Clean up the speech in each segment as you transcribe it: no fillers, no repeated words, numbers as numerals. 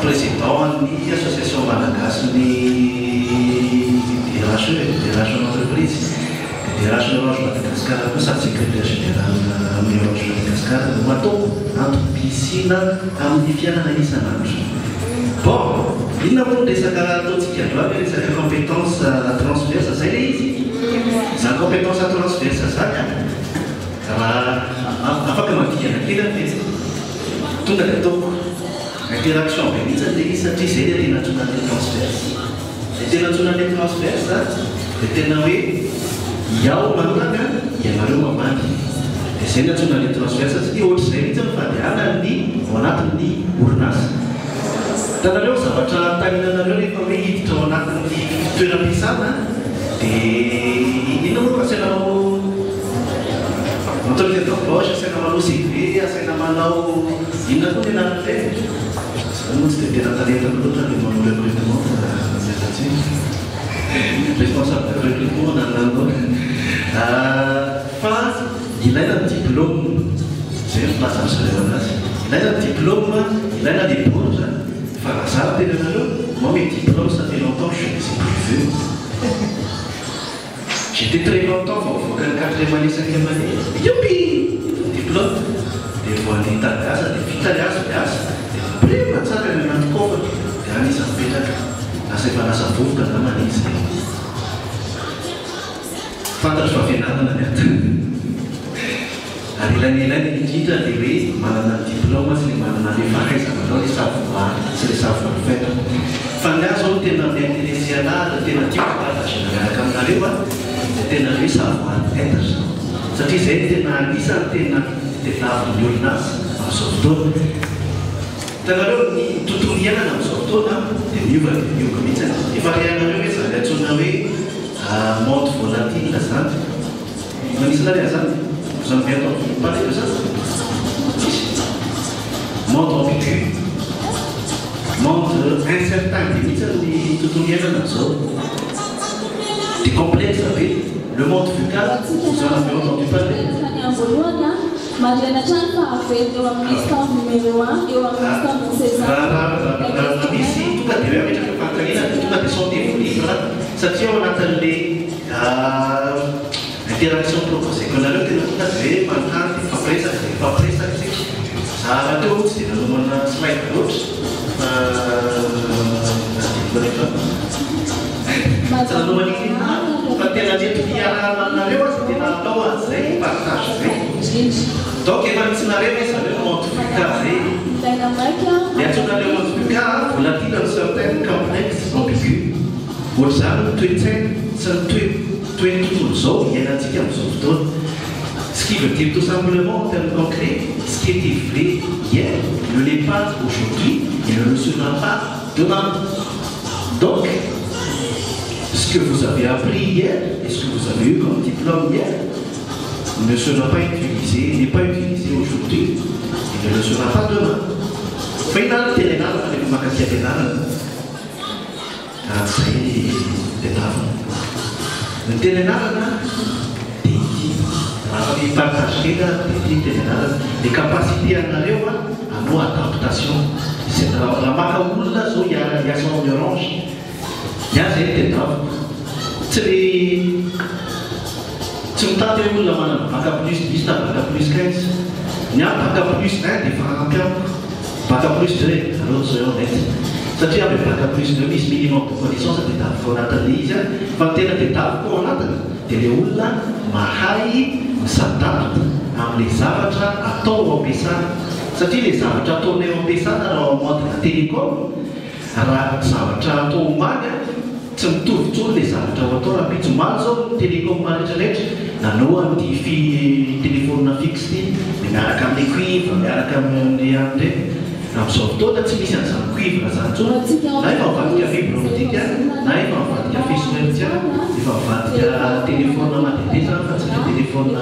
président de l'association Malagasy des RH d'entreprise, des RH Orange Madagascar, le secrétaire général de Orange Madagascar, entre piscine et Fiana Isanandre. Bon, il n'a pas de sa compétence transverse, ça c'est easy. Sa compétence transverse, ça apa kematian kita itu nggak tahu interaction ini jadi saya di nasional transverse jadi nasional transverse itu nawi jauh mana kan yang baru memati di sini nasional transverse jadi urus saya itu pada di mana di urnas dan lalu sahabat tanya lalu kami itu nak di tujuan di sana di ini nomor kasih lalu untuk itu loja saya nama musik dia saya nama lau indah pun dia nanti mesti dia tadi terlalu tadi mau mulai bertemu responsable recrutement dan lalu pas il a un diplôme c'est une place absolument il a un diplôme il a des pauses enfin ça c'est le moi mes diplômes ça fait longtemps que je ne sais plus vu. J'étais très longtemps, il faut qu'un 4e année, 5e année. Youpi! Diplôme. Des fois, des tagas, des fitagas, des primes, ça, des mancoves. Des années, ça fait là. Là, c'est pas là, ça fout, quand la manie, c'est. Fanta, je vais faire la net. L'année, il dit, il m'a un diplôme, c'est les faits, ça m'a donné savoir, c'est les savoir-faire. Fangas, on est dans l'international, on est dans le type de partage. Comme on arrive, tena hoe savoir-être satria zay tena anisan'ny tena telavin'ny orinasa amin'izao fotoana tanareo ny tontolo iainana amin'izao fotoana dia miova mihitsy efa rehanareo hoe zany antsoina hoe monde volatile zany manisy narea zany zany bientôt parler de ça monde ambigu monde incertain dia mihitsy ny tontolo iainana amin'izao c'est complexe, le monde fugal, vous en avez entendu parler. Ici, tout à interaction proposée. Qu'on a le tout à fait, maintenant, pas prêt, ça a été aussi, dans mon slide notes. Selalu mengingat, ketika dia piara lewat sekitar bawah saya partage. Donc il va s'inarrer ça le modifier. Il y a tout dans le modifier, vous l'avez dans certains complexes ambigus. Vous savez, tout il y a un petit peu ce qui veut dire tout simplement en termes concrets, ce qui était vrai hier ne l'est pas aujourd'hui et ne le sera pas demain. Donc, ce que vous avez appris hier et ce que vous avez eu comme diplôme hier ne sera pas utilisé, n'est pas utilisé aujourd'hui et ne le sera pas demain. Final télénal avec ma télénal, c'est le télénal, il partage les capacités à nos adaptation. C'est la macaoula, il y a son orange. Il y a des étapes. C'est un tas de moula, pas plus 10, pas plus 15. Il n'y a pas plus 1, des fois, pas plus 2, alors soyons honnêtes. C'est-à-dire avec pas plus de 10 minimum pour connaissance d'étape qu'on attend déjà, 21 étapes qu'on attend. Téléoula, mahai, s'adapte à les zavatra à ton opésan. C'est-à-dire les zavatra à ton opésan, alors en mode télécom, alors zavatra à ton mag. Tsy mitovy les zavatra atao raha pitsomaly zao télécom rehetrarehetra nanao amin'ny téléphone fixe ty dia miaraka amin'ny cuivre miaraka amin'ny andre amin'izao fotoana tsy misy an'izany cuivre zany tsony na efa mivadika fibre optique na efa mivadika fisoetia efa mivadika téléphone mandehandeha zany fa tsy le téléphone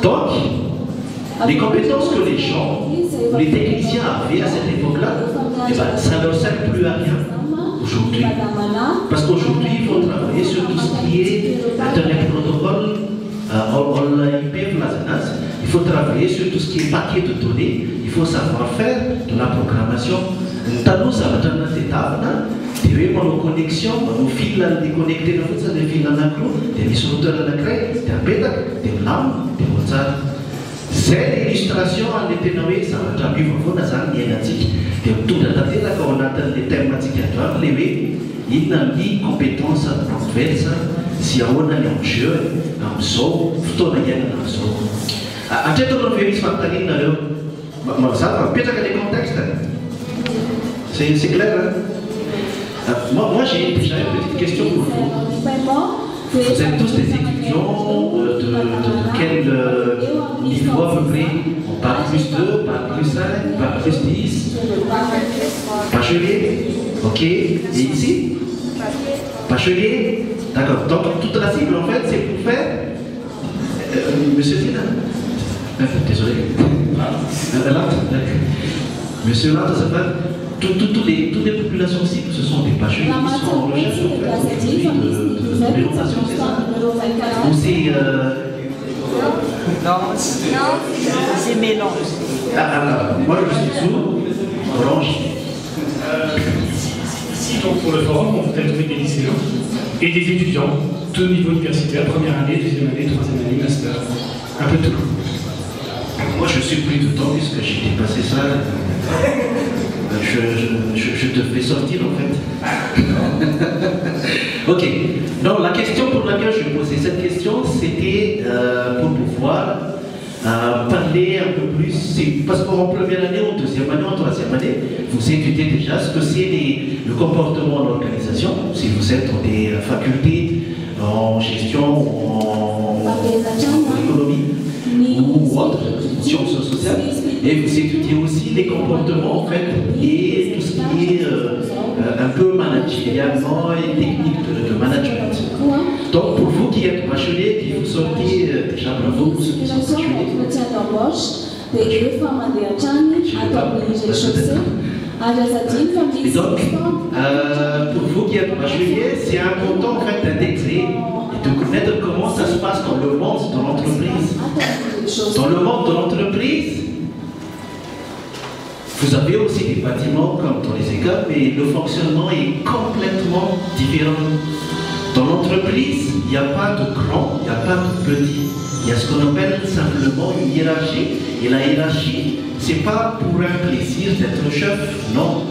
donc les compétences que les gens, les techniciens avaient à cette époque-là, eh ben, ça ne leur sert plus à rien aujourd'hui. Parce qu'aujourd'hui, il faut travailler sur tout ce qui est Internet protocole, on l'a IP, il faut travailler sur tout ce qui est paquet de données, il faut savoir faire de la programmation. Nous, ça va dans cette étape, tu as une connexion, nos fils déconnectés, des fils en accro, des misrouteurs en accré, des bêta, des lames, des WhatsApp. C'est l'illustration en éténué, ça va jamais vous dans un négatif. Tout à fait, là, quand on attend les thématiques à toi, il n'a ni compétence transverse, si on a un jeu, un saut, tout le monde a un saut. À titre de vérité, ça va peut-être que les contextes. C'est clair, hein? Moi j'ai déjà une petite question pour vous. Vous êtes tous des étudiants de quel niveau à peu près? On parle plus 2, parle plus 5, parle plus 10. Bachelier? Ok. Et ici? Bachelier? D'accord. Donc toute la cible en fait c'est pour faire. Monsieur Tina? Désolé. Monsieur Lante, ça va. Toutes les populations cibles, ce sont des bacheliers qui sont en recherche de l'orientation, c'est ça? Ou c'est... Non, c'est mélange. Moi je suis sourd, orange. Ici, donc pour le forum, on peut trouver des lycéens et des étudiants, tout niveau universitaire, première année, deuxième année, troisième année, master, un peu tout. Moi je suis pris de temps puisque j'ai dépassé ça. Je te fais sortir en fait. Ok. Donc la question pour laquelle je posais cette question, c'était pour pouvoir parler un peu plus. Parce qu'en première année, en deuxième année, en troisième année, vous étudiez déjà ce que c'est le comportement en organisation. Si vous êtes dans des facultés en gestion, en économie ou autre, sciences sociales, et vous étudiez aussi les comportements en fait et tout ce qui est un peu managérialement et technique de management. Donc pour vous qui êtes bachelier, qui vous sortez déjà bravo pour ceux qui sont bacheliers. Et donc pour vous qui êtes bachelier, c'est important en fait d'intégrer et de connaître comment ça se passe dans le monde de l'entreprise. Dans le monde de l'entreprise, vous avez aussi des bâtiments comme dans les écoles, mais le fonctionnement est complètement différent. Dans l'entreprise, il n'y a pas de grand, il n'y a pas de petit. Il y a ce qu'on appelle simplement une hiérarchie. Et la hiérarchie, ce n'est pas pour un plaisir d'être chef, non.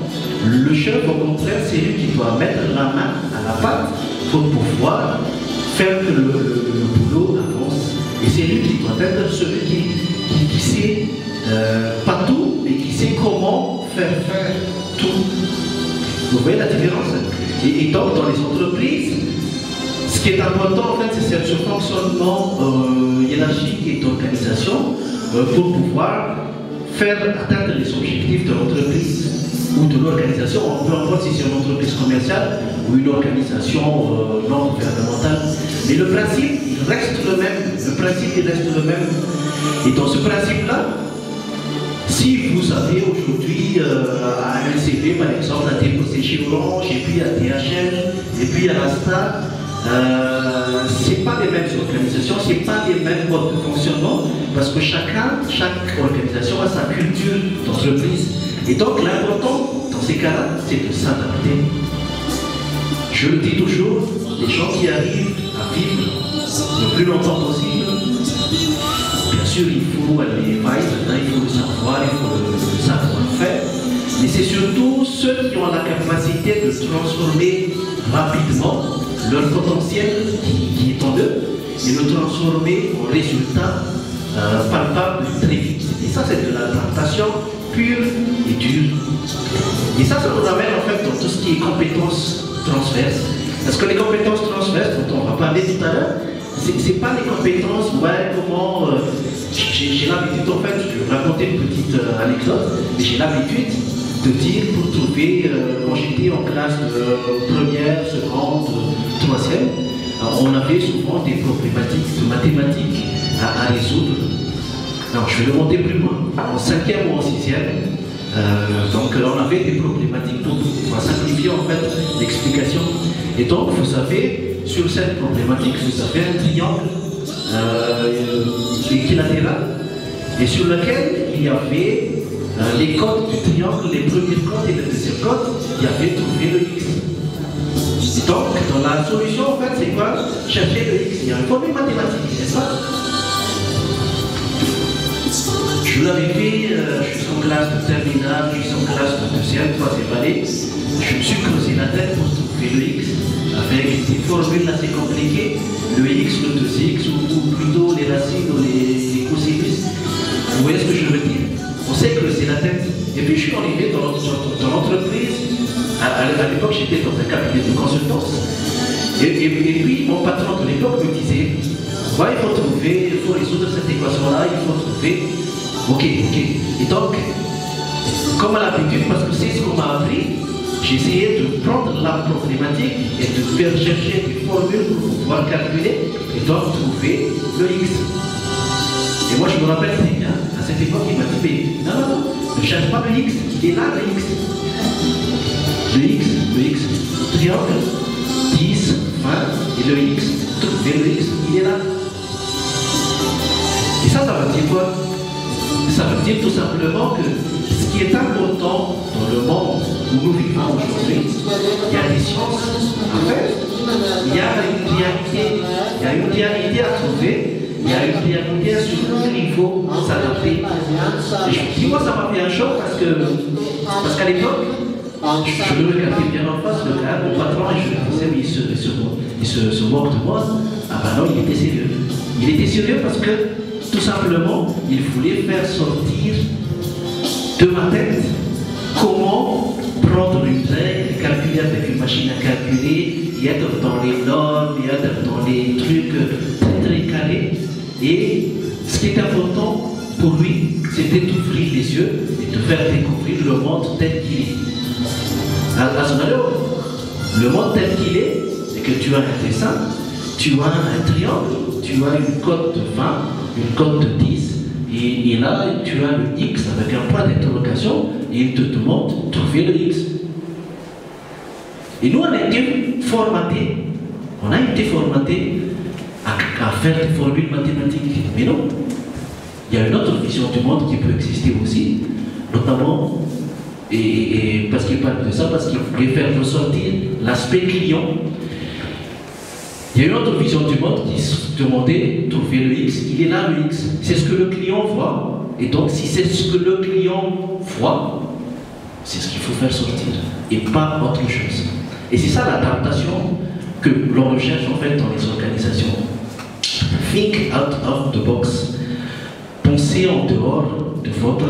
Le chef, au contraire, c'est lui qui doit mettre la main à la pâte pour pouvoir faire que le boulot avance. Et c'est lui qui doit être celui qui sait pas tout, mais qui sait comment faire tout. Vous voyez la différence? Et donc, dans les entreprises, ce qui est important, en fait, c'est ce fonctionnement hiérarchique et d'organisation pour pouvoir faire atteindre les objectifs de l'entreprise ou de l'organisation, peu importe si c'est une entreprise commerciale ou une organisation non gouvernementale. Mais le principe, il reste le même. Le principe, il reste le même. Et dans ce principe-là, si vous avez aujourd'hui un CV, par exemple, à déposer chez Orange, et puis à DHL, et puis à Rasta, ce n'est pas les mêmes organisations, ce n'est pas les mêmes modes de fonctionnement, parce que chaque organisation a sa culture d'entreprise. Et donc l'important dans ces cas-là, c'est de s'adapter. Je le dis toujours, les gens qui arrivent à vivre le plus longtemps possible, bien sûr il faut les vailles, il faut le savoir, il faut le savoir-faire, mais c'est surtout ceux qui ont la capacité de transformer rapidement leur potentiel qui est en eux et le transformer en résultat palpable très vite. Et ça, c'est de l'adaptation pure et dure. Et ça nous ramène en fait dans tout ce qui est compétences transverses. Parce que les compétences transverses, dont on va parler tout à l'heure, c'est pas les compétences, ouais, comment. J'ai l'habitude, en fait, je vais raconter une petite anecdote, mais j'ai l'habitude de dire pour trouver, quand j'étais en classe de première, seconde, troisième, on avait souvent des problématiques de mathématiques à résoudre. Alors je vais le monter plus loin. En cinquième ou en sixième, donc on avait des problématiques pour simplifier en fait l'explication. Et donc vous avez, sur cette problématique, vous avez un triangle équilatéral et sur lequel il y avait les codes du triangle, les premiers codes et le deuxième code, il y avait trouvé le X. Donc, dans la solution, en fait, c'est quoi? Chercher le X. Il y a une formule mathématique, n'est-ce pas? Je l'avais fait jusqu'en classe de terminale, jusqu'en classe de deuxième, troisième année. Je me suis creusé la tête pour trouver le X avec des formules assez compliquées. Le X, le 2X, ou plutôt les racines ou les cosinus. Vous voyez ce que je veux dire? On s'est creusé la tête. Et puis je suis arrivé dans l'entreprise. À l'époque, j'étais dans un cabinet de consultance. Et puis, mon patron de l'époque me disait, ouais, il faut résoudre cette équation-là, il faut trouver. Ok. Et donc, comme à l'habitude, parce que c'est ce qu'on m'a appris, j'ai essayé de prendre la problématique et de faire chercher des formules pour pouvoir calculer et donc trouver le X. Et moi, je me rappelle très bien, à cette époque, il m'a dit, mais non, ne cherche pas le X, il est là, le X. Le X, triangle, 10, 20, et le X, trouver le X, il est là. Et ça veut dire quoi? Ça veut dire tout simplement que ce qui est important dans le monde où nous vivons aujourd'hui, il y a des sciences à faire, il y a une réalité à trouver, il y a une réalité sur laquelle il faut s'adapter. Et je me dis, moi ça m'a fait un choc parce qu'à l'époque, je le regardais bien en face, le gars, mon patron, et je me disais, mais il se moque de moi. Ah ben non, il était sérieux. Il était sérieux parce que, tout simplement, il voulait faire sortir de ma tête comment prendre une règle, calculer avec une machine à calculer, et être dans les normes, et être dans les trucs très carrés. Et ce qui est important pour lui, c'était d'ouvrir les yeux et de faire découvrir le monde tel qu'il est. À ce moment-là, le monde tel qu'il est, c'est que tu as un dessin, tu as un triangle, tu as une cote de 20, une cote de 10, et là, tu as le X avec un point d'interrogation, et il te demande de trouver le X. Et nous, on a été formatés à faire des formules mathématiques. Mais non, il y a une autre vision du monde qui peut exister aussi, notamment, et parce qu'il parle de ça, parce qu'il voulait faire ressortir l'aspect client. Il y a une autre vision du monde qui se demandait de trouver le X, il est là le X, c'est ce que le client voit, et donc si c'est ce que le client voit, c'est ce qu'il faut faire sortir, et pas autre chose. Et c'est ça l'adaptation que l'on recherche en fait dans les organisations. Think out of the box. Pensez en dehors de votre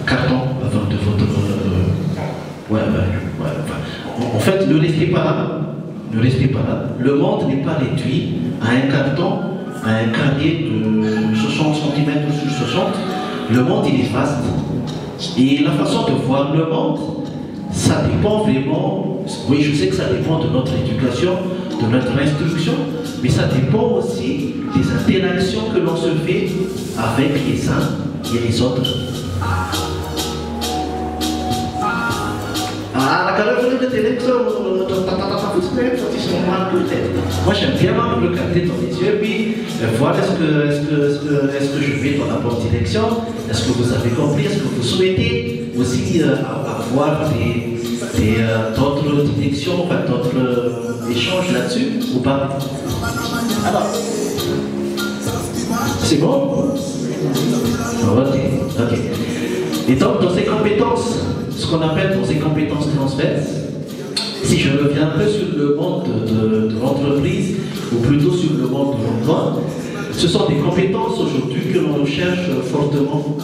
carton, de votre... En fait, ne restez pas là. Ne restez pas là. Le monde n'est pas réduit à un carton, à un carré de 60 cm sur 60. Le monde, il est vaste. Et la façon de voir le monde, ça dépend vraiment, oui, je sais que ça dépend de notre éducation, de notre instruction, mais ça dépend aussi des interactions que l'on se fait avec les uns et les autres. Moi j'aime bien me regarder dans les yeux puis voir est-ce que je vais dans la bonne direction, est-ce que vous avez compris, est-ce que vous souhaitez aussi avoir d'autres directions, enfin, d'autres échanges là-dessus ou pas? Alors, c'est bon? Ok. Et donc dans ces compétences, ce qu'on appelle dans ces compétences transverses, si je reviens un peu sur le monde de l'entreprise, ou plutôt sur le monde de l'emploi, ce sont des compétences aujourd'hui que l'on recherche fortement.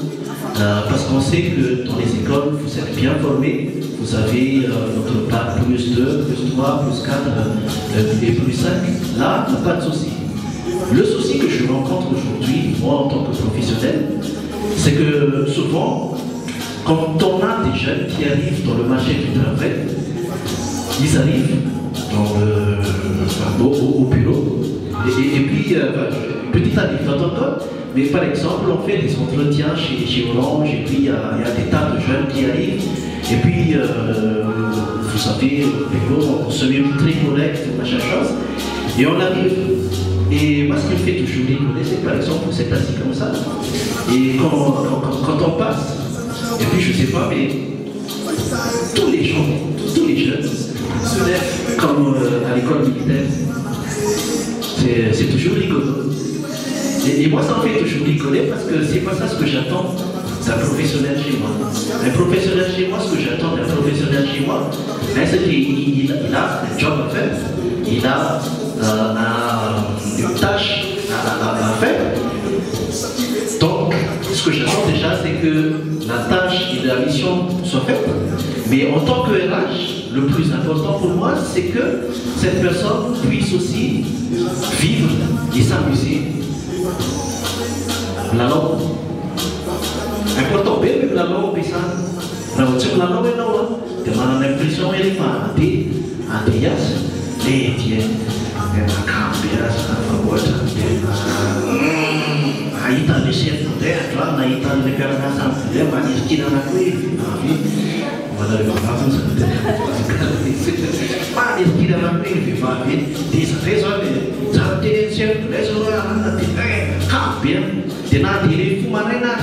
Parce qu'on sait que dans les écoles, vous êtes bien formés, vous avez votre bac plus 2, plus 3, plus 4 et plus 5. Là, il n'y a pas de souci. Le souci que je rencontre aujourd'hui, moi en tant que professionnel, c'est que souvent, quand on a des jeunes qui arrivent dans le marché du travail, ils arrivent au bureau, et puis, petite anecdote encore, mais par exemple, on fait des entretiens chez Orange, et puis il y a des tas de jeunes qui arrivent, et puis, vous savez, au bureau, on se met très correct, machin chose, et on arrive, Et moi, ce qui me fait toujours rigoler, c'est par exemple, vous êtes assis comme ça, et quand on passe, et puis je sais pas, mais tous les gens, tous les jeunes se lèvent comme à l'école militaire. C'est toujours rigolo. Et moi, ça me fait toujours rigoler parce que c'est pas ça ce que j'attends d'un professionnel chez moi. Un professionnel chez moi, ce que j'attends d'un professionnel chez moi, c'est qu'il a un job à faire, il a une tâche à faire. Donc, ce que j'attends déjà, c'est que la tâche et la mission soient faites. Mais en tant que RH, le plus important pour moi, c'est que cette personne puisse aussi vivre et s'amuser. La langue. Important, même la langue, c'est ça. La langue est là. Tu as l'impression qu'elle est pas et tiens, elle a cambié sa voix. Aïta le chef de l'État, Aïta le Canada, elle va dire qu'il a la clé. Voilà, il va pas ça. Pas dire qu'il a la clé, il va dire, des raisons, ça te chef, les autres, bien, tu n'as tiré fou manéna.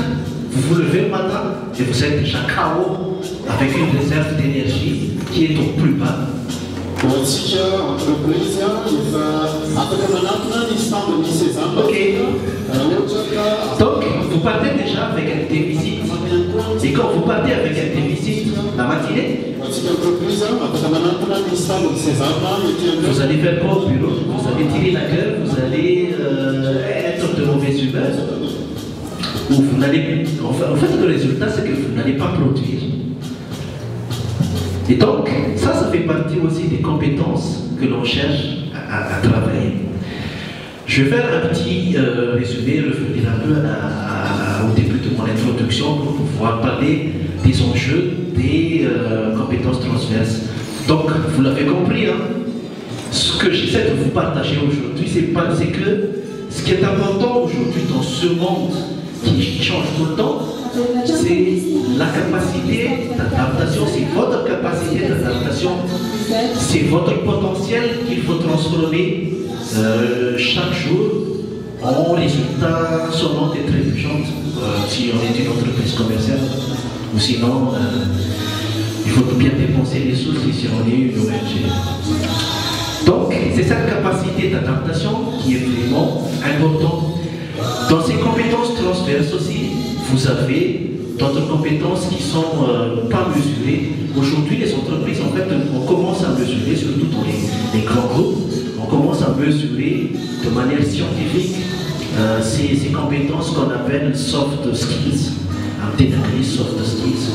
Vous vous levez le matin et vous êtes déjà KO avec une réserve d'énergie qui est au plus bas. Ok. Donc, vous partez déjà avec un déficit. Et quand vous partez avec un déficit la matinée, vous allez faire quoi au bureau? Vous allez tirer la gueule, vous allez être de mauvaise humeur. Ou vous n'allez. En fait, le résultat, c'est que vous n'allez pas produire. Et donc, ça fait partie aussi des compétences que l'on cherche à travailler. Je vais faire un petit résumé, revenir un peu au début de mon introduction pour pouvoir parler des enjeux, des compétences transverses. Donc, vous l'avez compris, hein, ce que j'essaie de vous partager aujourd'hui, c'est que ce qui est important aujourd'hui dans ce monde qui change tout le temps, c'est la capacité d'adaptation, c'est votre capacité d'adaptation, c'est votre potentiel qu'il faut transformer chaque jour en résultat sonnant et trébuchant si on est une entreprise commerciale, ou sinon il faut bien dépenser les sous si on est une ONG. Donc c'est cette capacité d'adaptation qui est vraiment importante. Dans ces compétences transverses aussi, vous avez d'autres compétences qui ne sont pas mesurées. Aujourd'hui, les entreprises, en fait, on commence à mesurer, surtout dans les grands groupes, on commence à mesurer de manière scientifique ces compétences qu'on appelle soft skills, en anglais soft skills.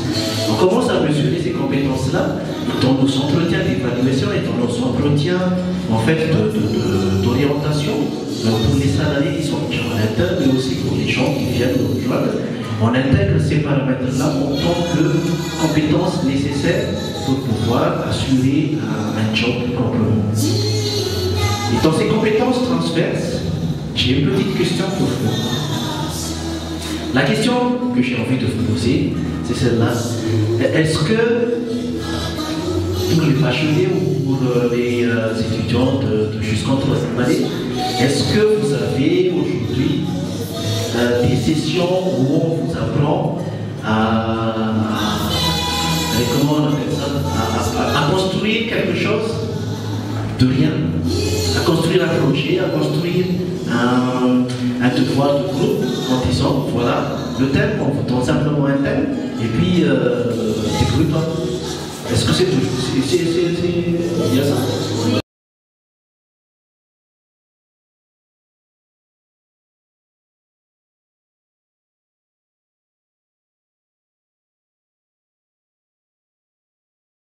On commence à mesurer ces compétences-là dans nos entretiens d'évaluation et dans nos entretiens en fait, d'orientation pour les salariés qui sont en interne, mais aussi pour les gens qui viennent nous rejoindre. On intègre ces paramètres-là en tant que compétences nécessaires pour pouvoir assurer un job proprement. Et dans ces compétences transverses, j'ai une petite question pour vous. La question que j'ai envie de vous poser, c'est celle-là. Est-ce que pour les bacheliers ou pour les étudiants de jusqu'en troisième année, est-ce que vous avez aujourd'hui des sessions où on vous apprend comment on appelle ça, à construire quelque chose de rien, à construire un projet, à construire un devoir de groupe en disant voilà le thème, on vous donne simplement un thème et puis débrouille-toi. Est-ce que c'est tout? Il y a ça?